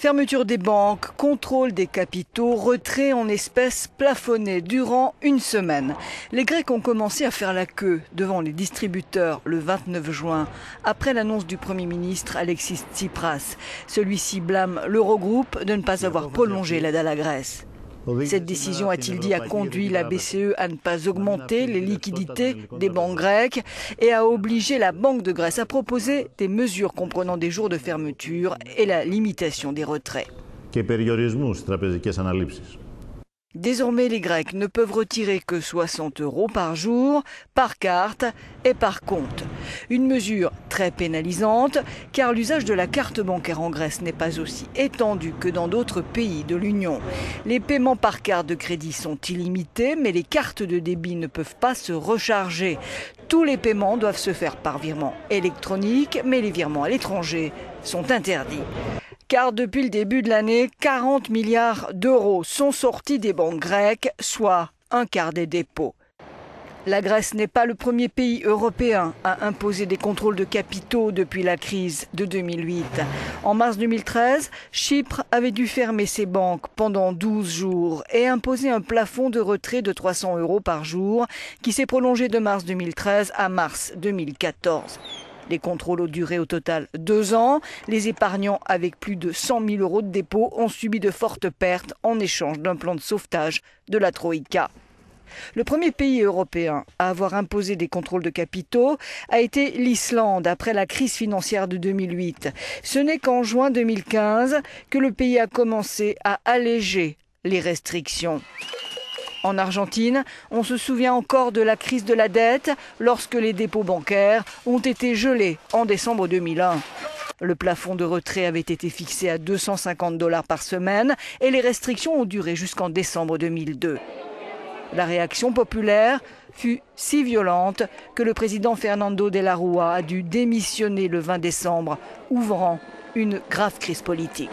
Fermeture des banques, contrôle des capitaux, retrait en espèces plafonné durant une semaine. Les Grecs ont commencé à faire la queue devant les distributeurs le 29 juin, après l'annonce du Premier ministre Alexis Tsipras. Celui-ci blâme l'Eurogroupe de ne pas avoir prolongé l'aide à la Grèce. Cette décision, a-t-il dit, a conduit la BCE à ne pas augmenter les liquidités des banques grecques et a obligé la Banque de Grèce à proposer des mesures comprenant des jours de fermeture et la limitation des retraits. Désormais, les Grecs ne peuvent retirer que 60 € par jour, par carte et par compte. Une mesure très pénalisante, car l'usage de la carte bancaire en Grèce n'est pas aussi étendu que dans d'autres pays de l'Union. Les paiements par carte de crédit sont illimités, mais les cartes de débit ne peuvent pas se recharger. Tous les paiements doivent se faire par virement électronique, mais les virements à l'étranger sont interdits. Car depuis le début de l'année, 40 milliards d'euros sont sortis des banques grecques, soit un quart des dépôts. La Grèce n'est pas le premier pays européen à imposer des contrôles de capitaux depuis la crise de 2008. En mars 2013, Chypre avait dû fermer ses banques pendant 12 jours et imposer un plafond de retrait de 300 € par jour qui s'est prolongé de mars 2013 à mars 2014. Les contrôles ont duré au total 2 ans. Les épargnants avec plus de 100 000 € de dépôt ont subi de fortes pertes en échange d'un plan de sauvetage de la Troïka. Le premier pays européen à avoir imposé des contrôles de capitaux a été l'Islande après la crise financière de 2008. Ce n'est qu'en juin 2015 que le pays a commencé à alléger les restrictions. En Argentine, on se souvient encore de la crise de la dette lorsque les dépôts bancaires ont été gelés en décembre 2001. Le plafond de retrait avait été fixé à 250 $ par semaine et les restrictions ont duré jusqu'en décembre 2002. La réaction populaire fut si violente que le président Fernando de la Rúa a dû démissionner le 20 décembre, ouvrant une grave crise politique.